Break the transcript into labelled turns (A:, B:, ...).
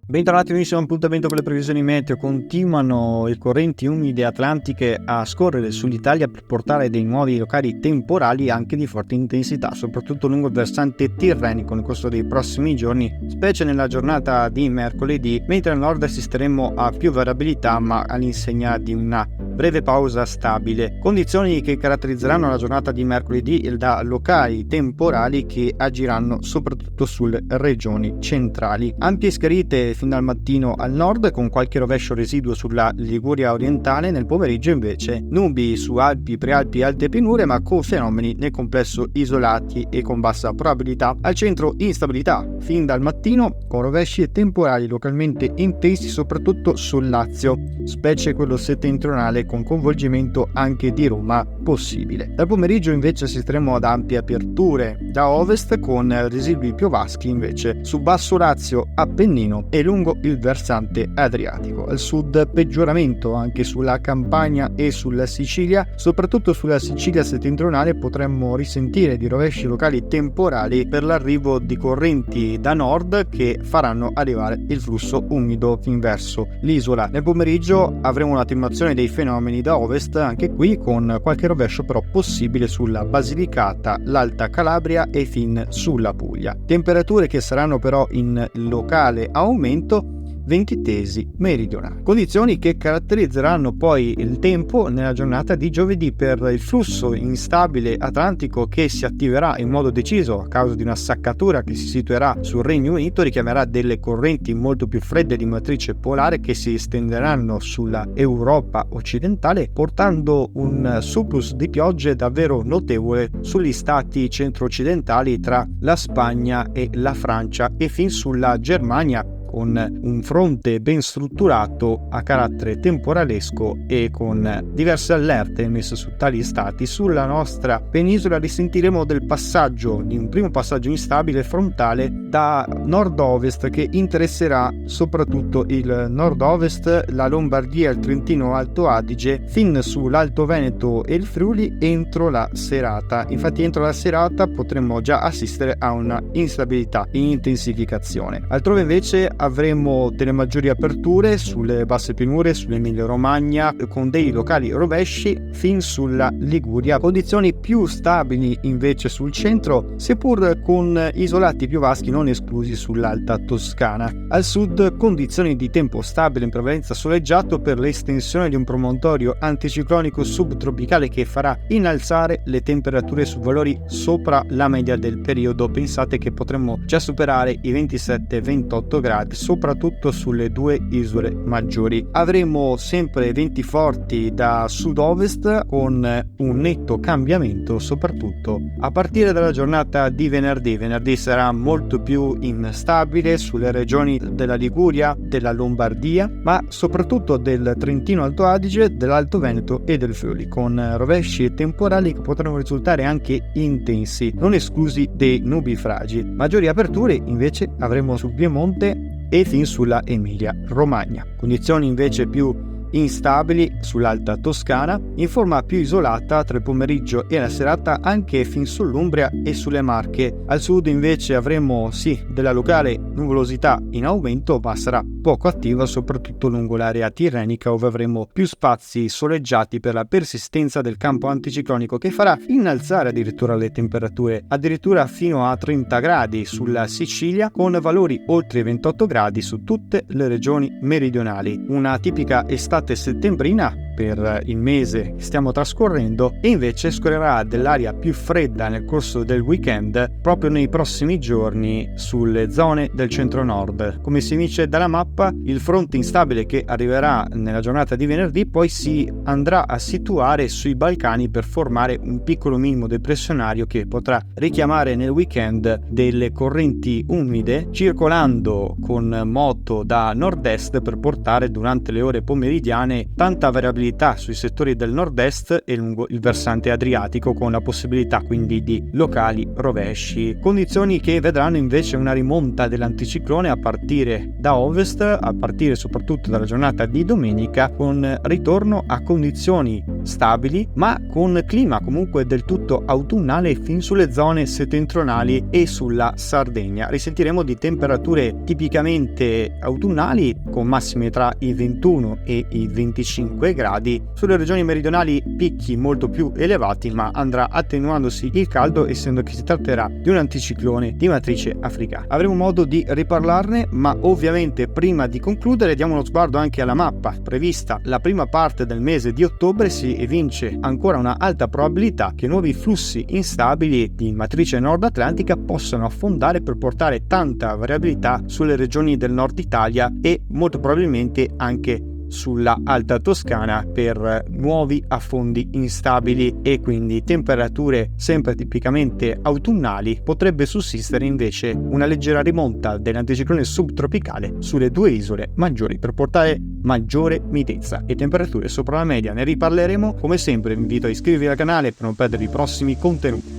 A: Bentornati, nuovissimo appuntamento con le previsioni meteo. Continuano le correnti umide atlantiche a scorrere sull'Italia per portare dei nuovi locali temporali anche di forte intensità, soprattutto lungo il versante tirrenico nel corso dei prossimi giorni, specie nella giornata di mercoledì, mentre al nord assisteremo a più variabilità ma all'insegna di una breve pausa stabile. Condizioni che caratterizzeranno la giornata di mercoledì da locali temporali che agiranno soprattutto sulle regioni centrali. Ampie schiarite fin dal mattino al nord, con qualche rovescio residuo sulla Liguria orientale. Nel pomeriggio invece nubi su Alpi, Prealpi e alte pianure, ma con fenomeni nel complesso isolati e con bassa probabilità. Al centro instabilità fin dal mattino, con rovesci e temporali localmente intensi soprattutto sul Lazio, specie quello settentrionale, con coinvolgimento anche di Roma possibile. Dal pomeriggio invece assisteremo ad ampie aperture da ovest, con residui piovaschi invece su basso Lazio, Appennino e lungo il versante adriatico. Al sud peggioramento anche sulla Campania e sulla Sicilia, soprattutto sulla Sicilia settentrionale potremmo risentire di rovesci locali temporali per l'arrivo di correnti da nord che faranno arrivare il flusso umido fin verso l'isola. Nel pomeriggio avremo un'attenuazione dei fenomeni da ovest, anche qui con qualche rovescio però possibile sulla Basilicata, l'Alta Calabria e fin sulla Puglia. Temperature che saranno però in locale aumento ventitesi meridionali. Condizioni che caratterizzeranno poi il tempo nella giornata di giovedì per il flusso instabile atlantico che si attiverà in modo deciso a causa di una saccatura che si situerà sul Regno Unito. Richiamerà delle correnti molto più fredde di matrice polare che si estenderanno sulla Europa occidentale, portando un surplus di piogge davvero notevole sugli stati centro-occidentali tra la Spagna e la Francia e fin sulla Germania, con un fronte ben strutturato a carattere temporalesco e con diverse allerte emesse su tali stati. Sulla nostra penisola risentiremo del passaggio, di un primo passaggio instabile frontale da nord-ovest che interesserà soprattutto il nord-ovest, la Lombardia, il Trentino Alto Adige, fin sull'Alto Veneto e il Friuli entro la serata. Infatti entro la serata potremmo già assistere a una instabilità in intensificazione. Altrove invece avremo delle maggiori aperture sulle basse pianure, sull'Emilia Romagna, con dei locali rovesci fin sulla Liguria. Condizioni più stabili invece sul centro, seppur con isolati piovaschi non esclusi sull'Alta Toscana. Al sud condizioni di tempo stabile in prevalenza soleggiato per l'estensione di un promontorio anticiclonico subtropicale che farà innalzare le temperature su valori sopra la media del periodo. Pensate che potremmo già superare i 27-28 gradi soprattutto sulle due isole maggiori. Avremo sempre venti forti da sud-ovest con un netto cambiamento soprattutto a partire dalla giornata di venerdì. Venerdì sarà molto più instabile sulle regioni della Liguria, della Lombardia, ma soprattutto del Trentino Alto Adige, dell'Alto Veneto e del Friuli, con rovesci e temporali che potranno risultare anche intensi, non esclusi dei nubifragi. Maggiori aperture invece avremo sul Piemonte e fin sulla Emilia Romagna. Condizioni invece più instabili sull'Alta Toscana, in forma più isolata tra il pomeriggio e la serata anche fin sull'Umbria e sulle Marche. Al sud invece avremo della locale nuvolosità in aumento, ma sarà poco attiva soprattutto lungo l'area tirrenica, dove avremo più spazi soleggiati per la persistenza del campo anticiclonico che farà innalzare addirittura le temperature, addirittura fino a 30 gradi sulla Sicilia, con valori oltre i 28 gradi su tutte le regioni meridionali. Una tipica estate settembrina per il mese che stiamo trascorrendo, e invece scorrerà dell'aria più fredda nel corso del weekend proprio nei prossimi giorni sulle zone del centro-nord. Come si dice dalla mappa, il fronte instabile che arriverà nella giornata di venerdì poi si andrà a situare sui Balcani per formare un piccolo minimo depressionario che potrà richiamare nel weekend delle correnti umide circolando con moto da nord-est per portare durante le ore pomeridiane tanta variabilità sui settori del nord-est e lungo il versante adriatico, con la possibilità quindi di locali rovesci. Condizioni che vedranno invece una rimonta dell'anticiclone a partire da ovest, a partire soprattutto dalla giornata di domenica, con ritorno a condizioni stabili, ma con clima comunque del tutto autunnale fin sulle zone settentrionali e sulla Sardegna. Risentiremo di temperature tipicamente autunnali con massime tra i 21 e i 25 gradi. Sulle regioni meridionali picchi molto più elevati, ma andrà attenuandosi il caldo essendo che si tratterà di un anticiclone di matrice africana. Avremo modo di riparlarne, ma ovviamente prima di concludere diamo uno sguardo anche alla mappa. Prevista la prima parte del mese di ottobre, si evince ancora una alta probabilità che nuovi flussi instabili di matrice nord atlantica possano affondare per portare tanta variabilità sulle regioni del nord Italia e molto probabilmente anche sulla Alta Toscana per nuovi affondi instabili, e quindi temperature sempre tipicamente autunnali. Potrebbe sussistere invece una leggera rimonta dell'anticiclone subtropicale sulle due isole maggiori per portare maggiore mitezza e temperature sopra la media. Ne riparleremo. Come sempre vi invito a iscrivervi al canale per non perdere i prossimi contenuti.